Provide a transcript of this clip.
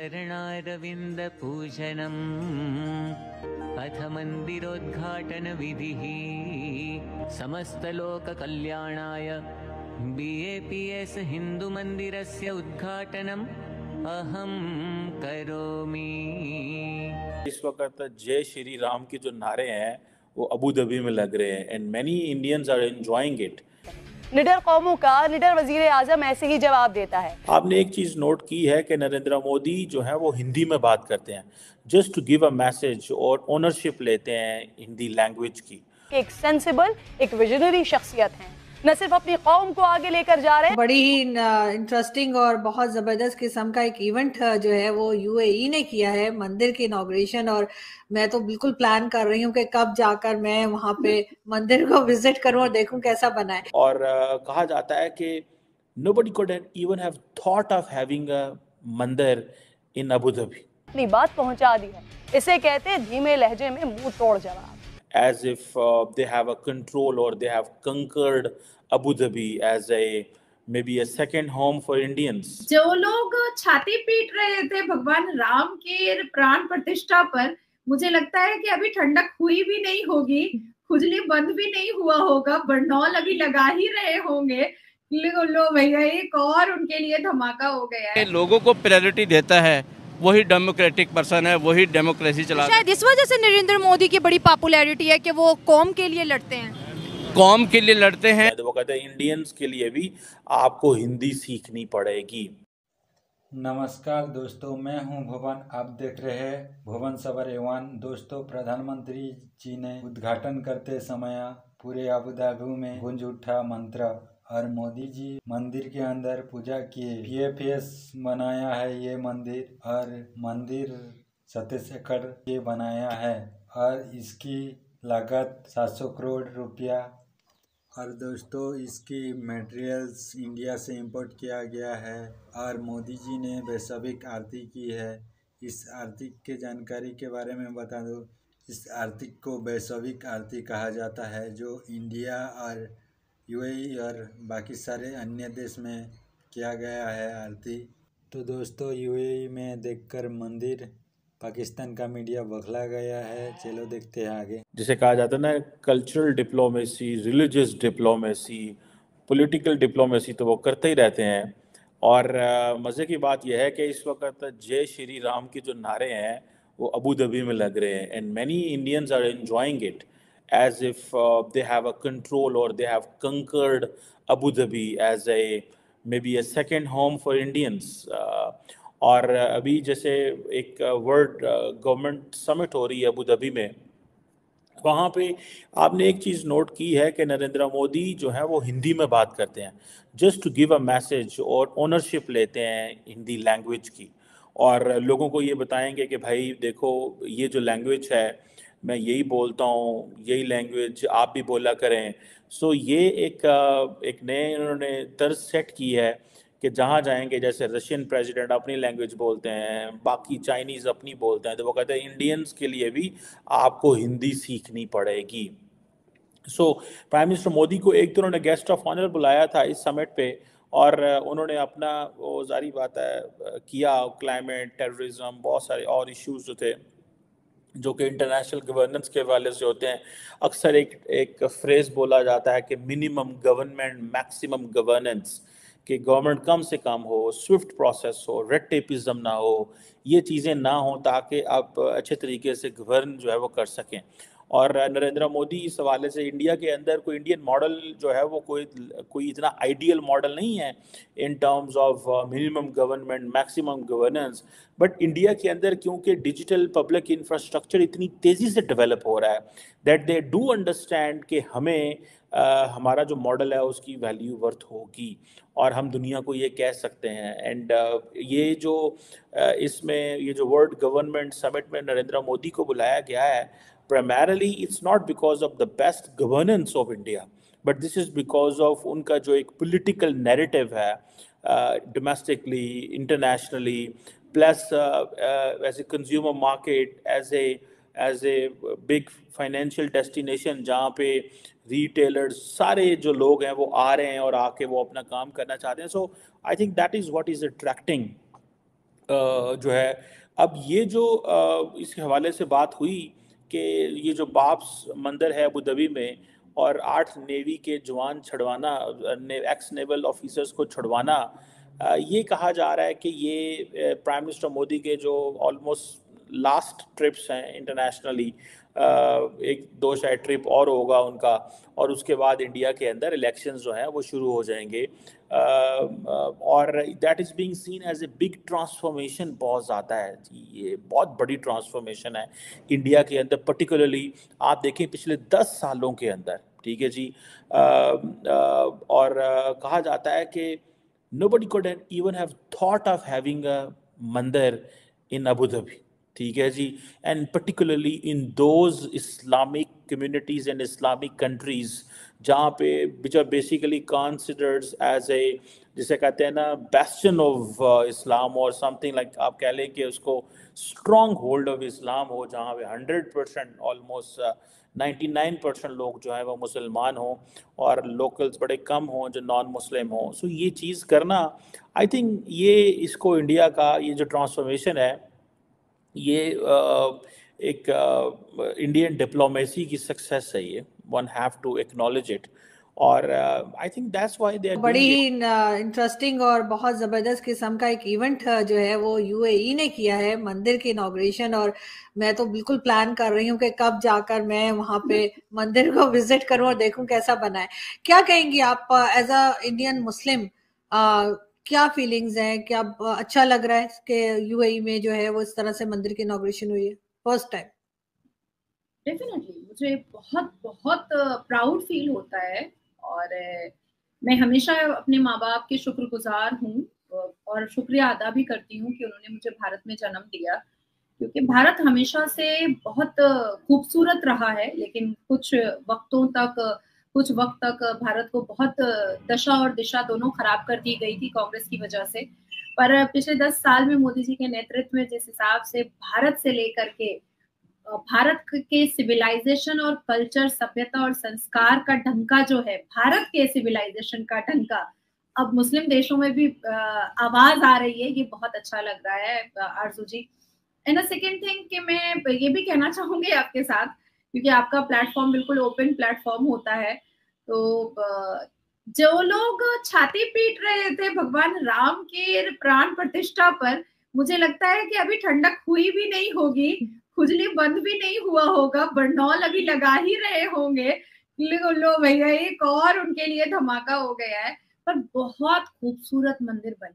चरणारविन्दपूजनम् अथ मन्दिरोद्घाटनविधिः समस्तलोककल्याणाय BAPS हिन्दुमन्दिरस्य उद्घाटनम् अहं करोमि। इस वक्त जय श्री राम के जो नारे हैं वो अबू धाबी में लग रहे हैं and many Indians are enjoying it. निडर कौमों का निडर वजीर आजम ऐसे ही जवाब देता है। आपने एक चीज नोट की है कि नरेंद्र मोदी जो है वो हिंदी में बात करते हैं just to give a message और ओनरशिप लेते हैं हिंदी लैंग्वेज की। एक सेंसिबल, एक विजनरी शख्सियत हैं, न सिर्फ अपनी कौम को आगे लेकर जा रहे हैं। बड़ी ही इंटरेस्टिंग और बहुत ज़बरदस्त किस्म का एक इवेंट जो है वो यूएई ने किया है, मंदिर की इनॉग्रेशन। और मैं तो बिल्कुल प्लान कर रही हूँ कि कब जाकर मैं वहाँ पे मंदिर को विजिट करूँ और देखूँ कैसा बना है। और कहा जाता है कि nobody could even have thought of having a मंदिर in अबू धाबी। अपनी बात पहुँचा दी है, इसे कहते हैं धीमे लहजे में मुंह तोड़ जवाब। As if they have a control or they have conquered Abu Dhabi as maybe a second home for Indians. जो लोग छाती पीट रहे थे भगवान राम के प्राण प्रतिष्ठा पर, मुझे लगता है कि अभी ठंडक हुई भी नहीं होगी, खुजली बंद भी नहीं हुआ होगा, बरनौल अभी लगा ही रहे होंगे। लो भैया एक और उनके लिए धमाका हो गया है। लोगों को प्रायोरिटी देता है, वही डेमोक्रेटिक पर्सन है, वही डेमोक्रेसी चला। शायद इस वजह से नरेंद्र मोदी की बड़ी पॉपुलैरिटी है कि वो कौम के लिए लड़ते हैं, कौम के लिए लड़ते हैं। वो कहते हैं इंडियंस के लिए भी आपको हिंदी सीखनी पड़ेगी। नमस्कार दोस्तों, मैं हूं भुवन। आप देख रहे हैं भुवन सबर एवान। दोस्तों, प्रधानमंत्री जी ने उद्घाटन करते समय पूरे अबू धाबी में गूंज उठा मंत्र और मोदी जी मंदिर के अंदर पूजा किए। BAPS बनाया है ये मंदिर और मंदिर 27 एकड़ के बनाया है और इसकी लागत 700 करोड़ रुपया। और दोस्तों, इसकी मटेरियल्स इंडिया से इंपोर्ट किया गया है और मोदी जी ने वैश्विक आरती की है। इस आरती के जानकारी के बारे में बता दूं, इस आरती को वैश्विक आरती कहा जाता है जो इंडिया और UAE और बाकी सारे अन्य देश में किया गया है आरती। तो दोस्तों, UAE में देखकर मंदिर पाकिस्तान का मीडिया बखला गया है। चलो देखते हैं आगे। जिसे कहा जाता है ना cultural diplomacy, religious diplomacy, political diplomacy, तो वो करते ही रहते हैं। और मज़े की बात यह है कि इस वक्त जय श्री राम के जो नारे हैं वो अबू धाबी में लग रहे हैं and many Indians are enjoying it as if they have a control or they have conquered Abu Dhabi as maybe a second home for Indians. और अभी जैसे एक वर्ल्ड गवर्नमेंट समिट हो रही है अबू धाबी में, वहाँ पे आपने एक चीज़ नोट की है कि नरेंद्र मोदी जो है वो हिंदी में बात करते हैं just to give a message और ओनरशिप लेते हैं हिंदी लैंग्वेज की। और लोगों को ये बताएंगे कि भाई देखो, ये जो लैंग्वेज है मैं यही बोलता हूँ, यही लैंग्वेज आप भी बोला करें। सो ये एक नए उन्होंने तर्ज सेट की है कि जहाँ जाएंगे, जैसे रशियन प्रेसिडेंट अपनी लैंग्वेज बोलते हैं, बाकी चाइनीज़ अपनी बोलते हैं, तो वो कहते हैं इंडियंस के लिए भी आपको हिंदी सीखनी पड़ेगी। सो प्राइम मिनिस्टर मोदी को एक तो उन्होंने गेस्ट ऑफ ऑनर बुलाया था इस समिट पे और उन्होंने अपना वो जारी बात है किया, क्लाइमेट, टेररिज्म, बहुत सारे और इश्यूज जो थे जो कि इंटरनेशनल गवर्नेंस के हवाले से होते हैं। अक्सर एक फ्रेज़ बोला जाता है कि मिनिमम गवर्नमेंट मैक्सिमम गवर्नेंस, कि गवर्नमेंट कम से कम हो, स्विफ्ट प्रोसेस हो, रेड टेपिज्म ना हो, ये चीज़ें ना हो ताकि आप अच्छे तरीके से गवर्न जो है वो कर सकें। और नरेंद्र मोदी इस हवाले से इंडिया के अंदर कोई इंडियन मॉडल जो है वो कोई इतना आइडियल मॉडल नहीं है in terms of minimum government maximum governance. But India के अंदर क्योंकि डिजिटल पब्लिक इंफ्रास्ट्रक्चर इतनी तेज़ी से डेवलप हो रहा है दैट दे डू अंडरस्टैंड कि हमें हमारा जो मॉडल है उसकी वैल्यू वर्थ होगी और हम दुनिया को ये कह सकते हैं। एंड ये जो इसमें ये जो वर्ल्ड गवर्नमेंट समिट में नरेंद्र मोदी को बुलाया गया है, primarily it's not because of the best governance of India, but this is because of उनका जो एक political narrative है domestically, internationally, plus as a consumer market, as a big financial destination जहाँ पे retailers सारे जो लोग हैं वो आ रहे हैं और आके वो अपना काम करना चाहते हैं. So I think that is what is attracting जो है अब ये जो इसके हवाले से बात हुई कि ये जो बाब्स मंदिर है अबू धाबी में और 8 नेवी के जवान छुड़वाना, एक्स नेवल ऑफिसर्स को छुड़वाना, ये कहा जा रहा है कि ये प्राइम मिनिस्टर मोदी के जो ऑलमोस्ट लास्ट ट्रिप्स हैं इंटरनेशनली, एक दो शायद ट्रिप और होगा उनका, और उसके बाद इंडिया के अंदर इलेक्शंस जो हैं वो शुरू हो जाएंगे, और that is being seen as a big transformation. बहुत ज़्यादा है जी, ये बहुत बड़ी ट्रांसफॉर्मेशन है इंडिया के अंदर, पर्टिकुलरली आप देखें पिछले 10 सालों के अंदर, ठीक है जी। और कहा जाता है कि nobody could even have thought of having a mandir in Abu Dhabi, ठीक है जी, and particularly in those Islamic communities and Islamic countries जहाँ पे which are basically considered as a, जिसे कहते हैं ना, bastion of Islam or something like, आप कह लें कि उसको strong hold of Islam हो, जहाँ पे 100% almost 99% लोग जो है वो मुसलमान हों और लोकल्स बड़े कम हों जो नॉन मुस्लिम हों। सो ये चीज़ करना, आई थिंक ये इसको इंडिया का ये जो ट्रांसफॉर्मेशन है, ये एक इंडियन डिप्लोमेसी की सक्सेस है, ये one have to acknowledge it, और I think that's why they are बड़ी ही इंटरेस्टिंग और बहुत जबरदस्त किस्म का एक इवेंट जो है वो यूएई ने किया है, मंदिर की इनॉग्रेशन। और मैं तो बिल्कुल प्लान कर रही हूँ कि कब जाकर मैं वहां पे मंदिर को विजिट करूं और देखूं कैसा बना है। क्या कहेंगी आप एज अ इंडियन मुस्लिम, क्या फीलिंग्स हैं? क्या अच्छा लग रहा है कि यूएई में जो है वो इस तरह से मंदिर की इनॉग्रेशन हुई है फर्स्ट टाइम? डेफिनेटली मुझे बहुत बहुत प्राउड फील होता है, और मैं हमेशा अपने माँ बाप के शुक्रगुजार हूँ और शुक्रिया अदा भी करती हूँ कि उन्होंने मुझे भारत में जन्म दिया, क्योंकि भारत हमेशा से बहुत खूबसूरत रहा है, लेकिन कुछ वक्त तक भारत को बहुत दशा और दिशा दोनों खराब कर दी गई थी कांग्रेस की वजह से। पर पिछले 10 साल में मोदी जी के नेतृत्व में जिस हिसाब से भारत से लेकर के भारत के सिविलाइजेशन और कल्चर, सभ्यता और संस्कार का ढंका जो है, भारत के सिविलाइजेशन का ढंका अब मुस्लिम देशों में भी आवाज आ रही है, ये बहुत अच्छा लग रहा है आरजू जी। एंड द सेकेंड थिंग कि मैं ये भी कहना चाहूंगी आपके साथ, क्योंकि आपका प्लेटफॉर्म बिल्कुल ओपन प्लेटफॉर्म होता है, तो जो लोग छाती पीट रहे थे भगवान राम के प्राण प्रतिष्ठा पर, मुझे लगता है कि अभी ठंडक हुई भी नहीं होगी, खुजली बंद भी नहीं हुआ होगा, बरनौल अभी लगा ही रहे होंगे, लो भैया एक और उनके लिए धमाका हो गया है। पर बहुत खूबसूरत मंदिर बन